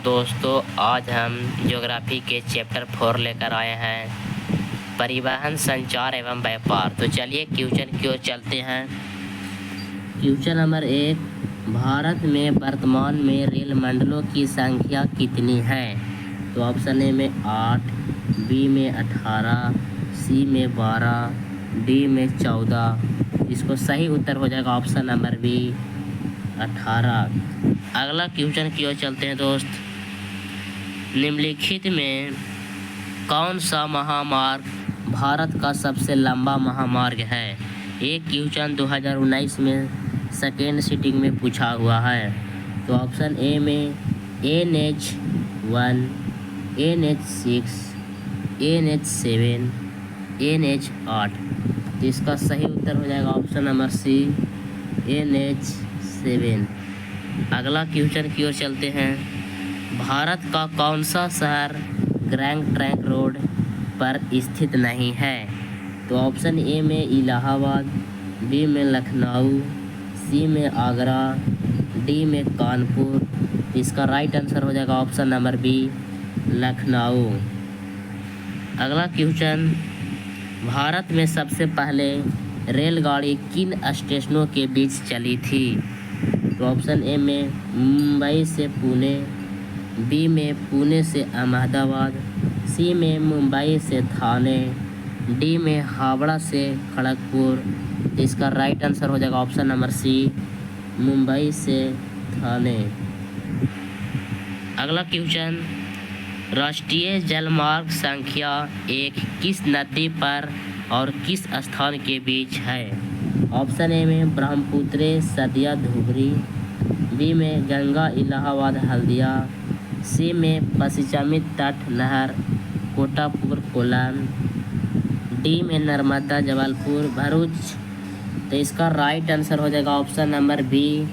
दोस्तों, आज हम ज्योग्राफी के चैप्टर 4 लेकर आए हैं, परिवहन, संचार एवं व्यापार। तो चलिए क्वेश्चन की ओर चलते हैं। क्वेश्चन नंबर 1, भारत में वर्तमान में रेल मंडलों की संख्या कितनी है? तो ऑप्शन ए में 8, बी में 18, सी में 12, डी में 14। इसको सही उत्तर हो जाएगा ऑप्शन नंबर बी 18। अगला क्वेश्चन की ओर चलते हैं दोस्त। निम्नलिखित में कौन सा महामार्ग भारत का सबसे लंबा महामार्ग है? एक क्वेश्चन 2019 में सेकेंड सिटिंग में पूछा हुआ है। तो ऑप्शन ए में NH1, NH6, NH7, NH8। तो इसका सही उत्तर हो जाएगा ऑप्शन नंबर सी NH7। अगला क्वेश्चन की ओर चलते हैं। भारत का कौन सा शहर ग्रैंड ट्रंक रोड पर स्थित नहीं है? तो ऑप्शन ए में इलाहाबाद, बी में लखनऊ, सी में आगरा, डी में कानपुर। इसका राइट आंसर हो जाएगा ऑप्शन नंबर बी लखनऊ। अगला क्वेश्चन, भारत में सबसे पहले रेलगाड़ी किन स्टेशनों के बीच चली थी? तो ऑप्शन ए में मुंबई से पुणे, बी में पुणे से अहमदाबाद, सी में मुंबई से थाने, डी में हावड़ा से खड़गपुर। इसका राइट आंसर हो जाएगा ऑप्शन नंबर सी मुंबई से थाने। अगला क्वेश्चन, राष्ट्रीय जलमार्ग संख्या 1 किस नदी पर और किस स्थान के बीच है? ऑप्शन ए में ब्रह्मपुत्र सदिया धुबरी, बी में गंगा इलाहाबाद हल्दिया, सी में पश्चिमी तट नहर कोटापुर कोलन, डी में नर्मदा जबलपुर भरूच। तो इसका राइट आंसर हो जाएगा option number B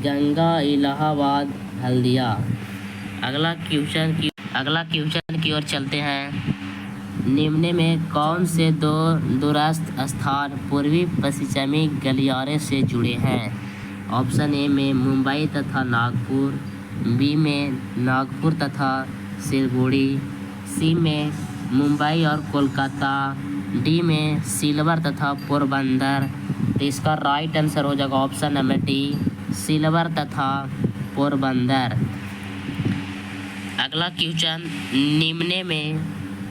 Ganga Allahabad Haldia. अगला क्वेश्चन की ओर चलते हैं। निम्न में कौन से दो दूरस्थ स्थान पूर्वी पश्चिमी गलियारे से जुड़े हैं? ऑप्शन ए में मुंबई तथा नागपुर, बी में नागपुर तथा सिलगुड़ी, सी में मुंबई और कोलकाता, डी में सिलवर तथा पोरबंदर। तो इसका राइट आंसर हो जाएगा ऑप्शन नंबर डी सिलवर तथा पोरबंदर। अगला क्वेश्चन, निम्न में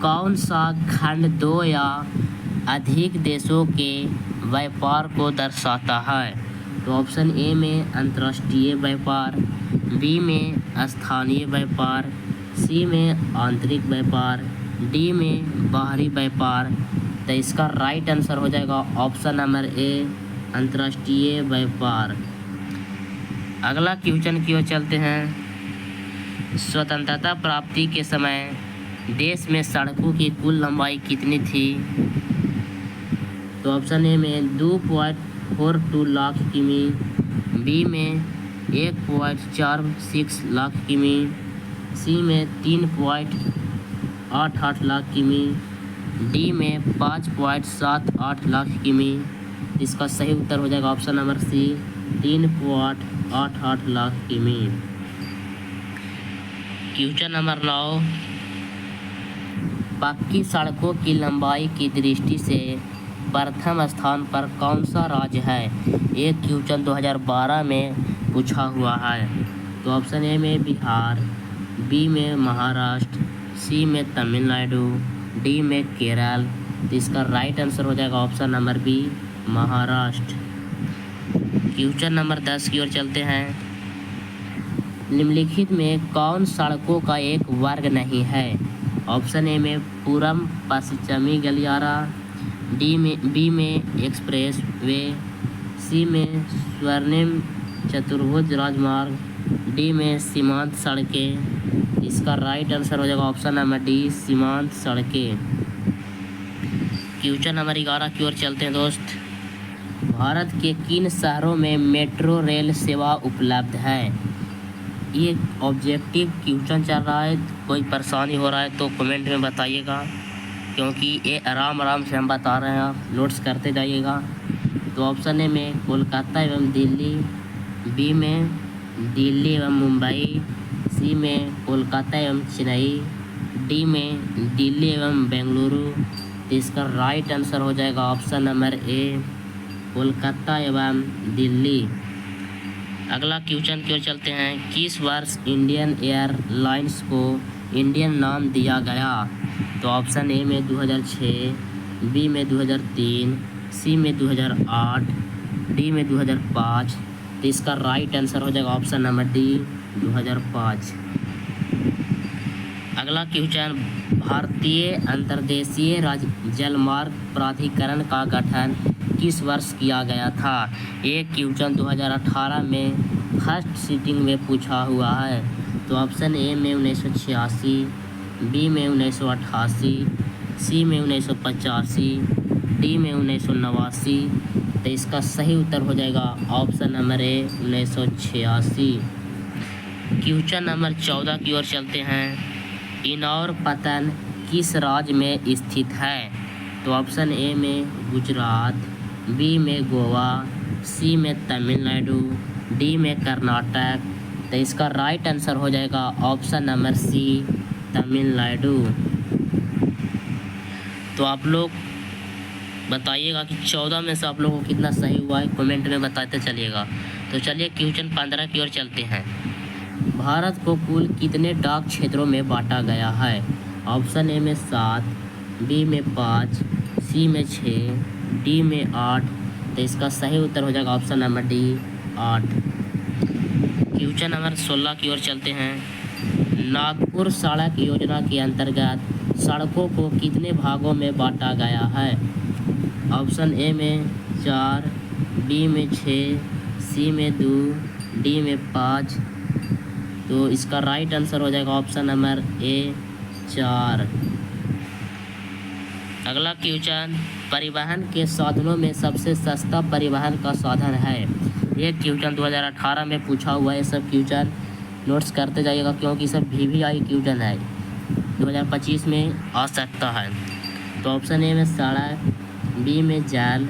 कौन सा खंड 2 या अधिक देशों के व्यापार को दर्शाता है? तो ऑप्शन ए में अंतर्राष्ट्रीय व्यापार, बी में स्थानीय व्यापार, सी में आंतरिक व्यापार, डी में बाहरी व्यापार। तो इसका राइट आंसर हो जाएगा ऑप्शन नंबर ए अंतर्राष्ट्रीय व्यापार। अगला क्वेश्चन की ओर चलते हैं। स्वतंत्रता प्राप्ति के समय देश में सड़कों की कुल लंबाई कितनी थी? तो ऑप्शन ए में 2.42 लाख किमी, बी में 1.46 लाख किमी, सी में 3.88 लाख किमी, डी में 5.78 लाख किमी। इसका सही उत्तर हो जाएगा ऑप्शन नंबर सी 3.88 लाख किमी। क्वेश्चन नंबर 9, पक्की सड़कों की लंबाई की दृष्टि से प्रथम स्थान पर कौन सा राज्य है? एक क्वेश्चन 2012 में पूछा हुआ है। तो ऑप्शन ए में बिहार, बी में महाराष्ट्र, सी में तमिलनाडु, डी में केरल। तो इसका राइट आंसर हो जाएगा option number B Maharashtra. Question number 10 की ओर चलते हैं। निम्नलिखित में कौन सड़कों का एक वर्ग नहीं है? ऑप्शन ए में पूरब पश्चिमी गलियारा, बी में एक्सप्रेस वे, सी में स्वर्णिम चतुर्भुज राजमार्ग, डी में सीमांत सड़कें। इसका राइट आंसर हो जाएगा ऑप्शन नंबर डी सीमांत सड़कें। क्वेश्चन नंबर 11 की ओर चलते हैं दोस्त। भारत के किन शहरों में मेट्रो रेल सेवा उपलब्ध है? ये ऑब्जेक्टिव क्वेश्चन चल रहा है, कोई परेशानी हो रहा है तो कमेंट में बताइएगा, क्योंकि ये आराम से हम बता रहे हैं, आप नोट्स करते जाइएगा। तो ऑप्शन ए में कोलकाता एवं दिल्ली, बी में दिल्ली एवं मुंबई, सी में कोलकाता एवं चेन्नई, डी में दिल्ली एवं बेंगलुरु। तो इसका राइट आंसर हो जाएगा ऑप्शन नंबर ए, कोलकाता एवं दिल्ली। अगला क्वेश्चन की ओर चलते हैं। किस वर्ष इंडियन एयरलाइंस को इंडियन नाम दिया गया? तो ऑप्शन ए में 2006, बी में 2003, सी में 2008, डी में 2005। तो इसका राइट आंसर हो जाएगा ऑप्शन नंबर डी, 2005। अगला क्वेश्चन। भारतीय अंतर्देशीय जलमार्ग प्राधिकरण का गठन किस वर्ष किया गया था? एक क्वेश्चन 2018 में फर्स्ट सीटिंग में पूछा हुआ है। तो ऑप्शन ए में 1986, बी में 1988, सी में 1985, डी में 1989। तो इसका सही उत्तर हो जाएगा option number A, 1986। Question number 14 की ओर चलते हैं। इनौर पतन किस राज्य में स्थित है? तो ऑप्शन ए में गुजरात, बी में गोवा, सी में तमिलनाडु, डी में कर्नाटक। तो इसका राइट आंसर हो जाएगा ऑप्शन नंबर सी, तमिलनाडु। तो आप लोग बताइएगा कि 14 में से आप लोगों को कितना सही हुआ है, कमेंट में बताते चलिएगा। तो चलिए क्वेश्चन 15 की ओर चलते हैं। भारत को कुल कितने डाक क्षेत्रों में बांटा गया है? ऑप्शन ए में 7, बी में 5, सी में 6, डी में 8। तो इसका सही उत्तर हो जाएगा option number D, 8। Question number 16 की ओर चलते हैं। नागपुर सड़क योजना के अंतर्गत सड़कों को कितने भागों में बांटा गया है? ऑप्शन ए में 4, बी में 6, सी में 2, डी में 5। तो इसका राइट आंसर हो जाएगा ऑप्शन नंबर ए, 4। अगला क्वेश्चन। परिवहन के साधनों में सबसे सस्ता परिवहन का साधन है? ये क्वेश्चन 2018 में पूछा हुआ है। सब क्वेश्चन नोट्स करते जाइएगा क्योंकि सब VVI क्वेश्चन है, 2025 में आ सकता है। तो ऑप्शन ए में सड़क, बी में जल,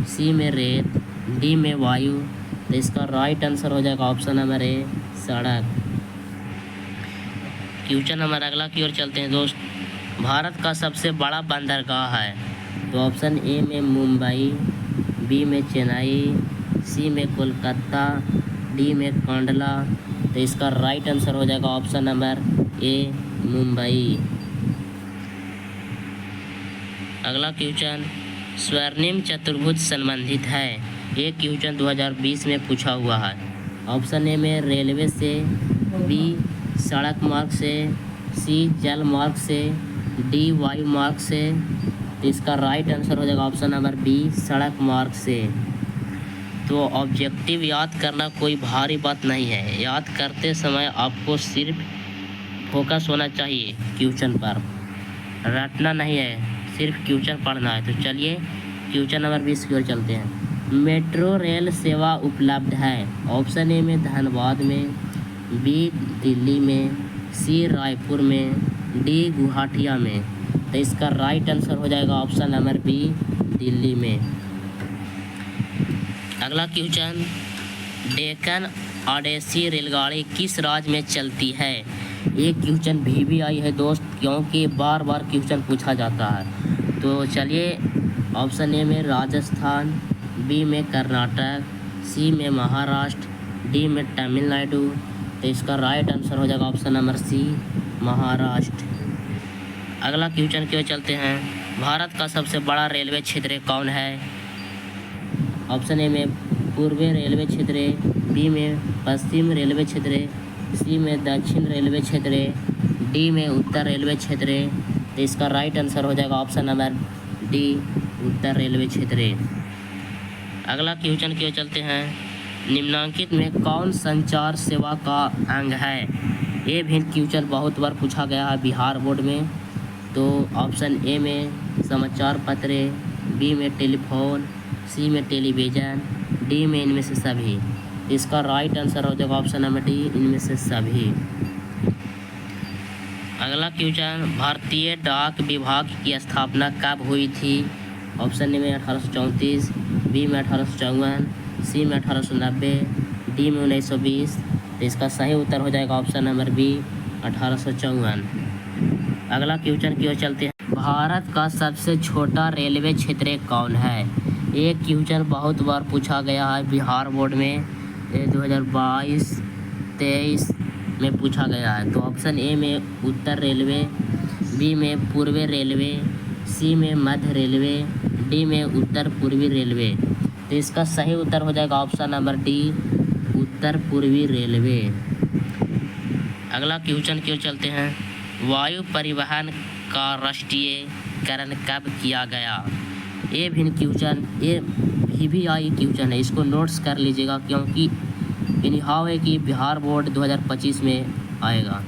सी में रेत, डी में वायु। तो इसका राइट आंसर हो जाएगा ऑप्शन नंबर ए, सड़क। क्वेश्चन नंबर अगला की ओर चलते हैं दोस्त। भारत का सबसे बड़ा बंदरगाह है? तो ऑप्शन ए में मुंबई, बी में चेन्नई, सी में कोलकाता, डी में कांडला। तो इसका राइट आंसर हो जाएगा ऑप्शन नंबर ए, मुंबई। अगला क्वेश्चन। स्वर्णिम चतुर्भुज संबंधित है? ये क्वेश्चन 2020 में पूछा हुआ है। ऑप्शन ए में रेलवे से, बी सड़क मार्ग से, सी जल मार्ग से, डी वायु मार्ग से। तो इसका राइट आंसर हो जाएगा ऑप्शन नंबर बी, सड़क मार्ग से। तो ऑब्जेक्टिव याद करना कोई भारी बात नहीं है। याद करते समय आपको सिर्फ फोकस होना चाहिए क्वेश्चन पर, रटना नहीं है, सिर्फ क्वेश्चन पढ़ना है। तो चलिए क्वेश्चन नंबर 20 की ओर चलते हैं। मेट्रो रेल सेवा उपलब्ध है? ऑप्शन ए में धनबाद में, बी दिल्ली में, सी रायपुर में, डी गुवाहाटिया में। तो इसका राइट आंसर हो जाएगा ऑप्शन नंबर बी, दिल्ली में। अगला क्वेश्चन। डेक्कन ओडेसी रेलगाड़ी किस राज्य में चलती है? ये क्वेश्चन VVI है दोस्त, क्योंकि बार बार क्वेश्चन पूछा जाता है। तो चलिए ऑप्शन ए में राजस्थान, बी में कर्नाटक, सी में महाराष्ट्र, डी में तमिलनाडु। तो इसका राइट आंसर हो जाएगा ऑप्शन नंबर सी, महाराष्ट्र। अगला क्वेश्चन की ओर चलते हैं। भारत का सबसे बड़ा रेलवे क्षेत्र कौन है? ऑप्शन ए में पूर्वी रेलवे क्षेत्र, बी में पश्चिम रेलवे क्षेत्र, सी में दक्षिण रेलवे क्षेत्र, डी में उत्तर रेलवे क्षेत्र। तो इसका राइट आंसर हो जाएगा ऑप्शन नंबर डी, उत्तर रेलवे क्षेत्र। अगला क्वेश्चन की ओर चलते हैं। निम्नलिखित में कौन संचार सेवा का अंग है? ये भी क्वेश्चन बहुत बार पूछा गया है बिहार बोर्ड में। तो ऑप्शन ए में समाचार पत्र, बी में टेलीफोन, सी में टेलीविज़न, डी में इनमें से सभी। इसका राइट आंसर हो जाएगा ऑप्शन नंबर डी, इनमें से सभी। अगला क्वेश्चन। भारतीय डाक विभाग की स्थापना कब हुई थी? ऑप्शन ए में 1834, बी में 1854, सी में 1890, डी में 1920। तो इसका सही उत्तर हो जाएगा ऑप्शन नंबर बी 1854। अगला क्वेश्चन की ओर चलते हैं। भारत का सबसे छोटा रेलवे क्षेत्र कौन है? एक क्वेश्चन बहुत बार पूछा गया है बिहार बोर्ड में, 2022-23 में पूछा गया है। तो ऑप्शन ए में उत्तर रेलवे, बी में पूर्व रेलवे, सी में मध्य रेलवे, डी में उत्तर पूर्वी रेलवे। तो इसका सही उत्तर हो जाएगा ऑप्शन नंबर डी उत्तर पूर्वी रेलवे। अगला क्वेश्चन की ओर चलते हैं। वायु परिवहन का राष्ट्रीयकरण कब किया गया? ये भी क्वेश्चन, ये VVI क्वेश्चन है, इसको नोट्स कर लीजिएगा क्योंकि इन्हाव है कि बिहार बोर्ड 2025 में आएगा।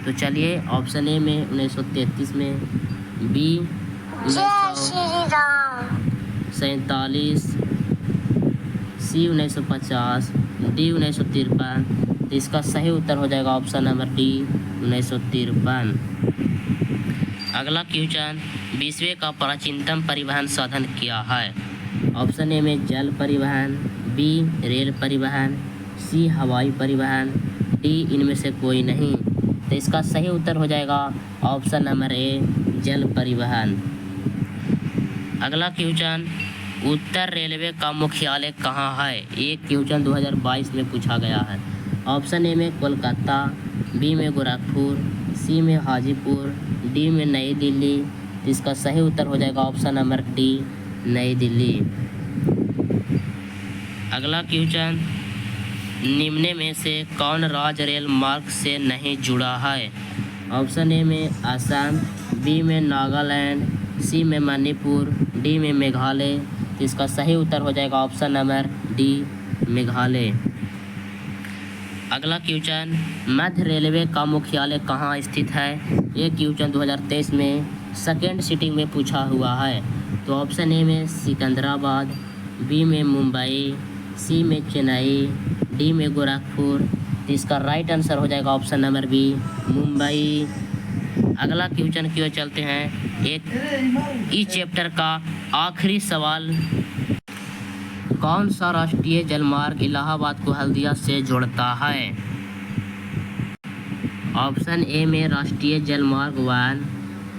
तो चलिए ऑप्शन ए में 1933 में, बी 1947, सी 1950, डी 1953। तो इसका सही उत्तर हो जाएगा ऑप्शन नंबर डी 1953। अगला क्वेश्चन, विश्व का प्राचीनतम परिवहन साधन क्या है? ऑप्शन ए में जल परिवहन, बी रेल परिवहन, सी हवाई परिवहन, डी इनमें से कोई नहीं। तो इसका सही उत्तर हो जाएगा ऑप्शन नंबर ए जल परिवहन। अगला क्वेश्चन, उत्तर रेलवे का मुख्यालय कहाँ है? एक क्वेश्चन 2022 में पूछा गया है। ऑप्शन ए में कोलकाता, बी में गोरखपुर, सी में हाजीपुर, डी में नई दिल्ली। तो इसका सही उत्तर हो जाएगा ऑप्शन नंबर डी नई दिल्ली। अगला क्वेश्चन, निम्न में से कौन राज्य रेल मार्ग से नहीं जुड़ा है? ऑप्शन ए में असम, बी में नागालैंड, सी में मणिपुर, डी में मेघालय। तो इसका सही उत्तर हो जाएगा ऑप्शन नंबर डी मेघालय। अगला क्वेश्चन, मध्य रेलवे का मुख्यालय कहाँ स्थित है? ये क्वेश्चन 2023 में सेकेंड सिटिंग में पूछा हुआ है। तो ऑप्शन ए में सिकंदराबाद, बी में मुंबई, सी में चेन्नई, डी में गोरखपुर। तो इसका राइट आंसर हो जाएगा ऑप्शन नंबर बी मुंबई। अगला क्वेश्चन की ओर चलते हैं। एक इस चैप्टर का आखिरी सवाल, कौन सा राष्ट्रीय जलमार्ग इलाहाबाद को हल्दिया से जोड़ता है? ऑप्शन ए में राष्ट्रीय जलमार्ग 1,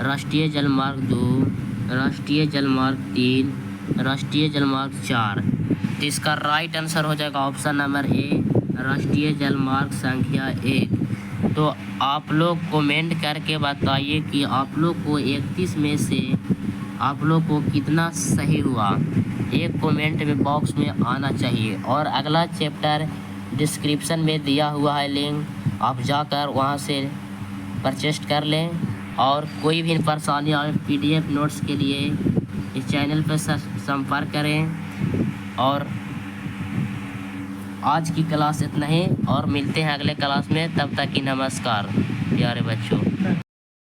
राष्ट्रीय जलमार्ग 2, राष्ट्रीय जलमार्ग 3, राष्ट्रीय जलमार्ग 4। तो इसका राइट आंसर हो जाएगा ऑप्शन नंबर ए राष्ट्रीय जलमार्ग संख्या 1। तो आप लोग कमेंट करके बताइए कि आप लोग को 31 में से आप लोग को कितना सही हुआ। एक कमेंट में बॉक्स में आना चाहिए। और अगला चैप्टर डिस्क्रिप्शन में दिया हुआ है लिंक, आप जाकर वहां से परचेस्ट कर लें। और कोई भी परेशानी और PDF नोट्स के लिए इस चैनल पर संपर्क करें। और आज की क्लास इतना ही, और मिलते हैं अगले क्लास में। तब तक की नमस्कार प्यारे बच्चों।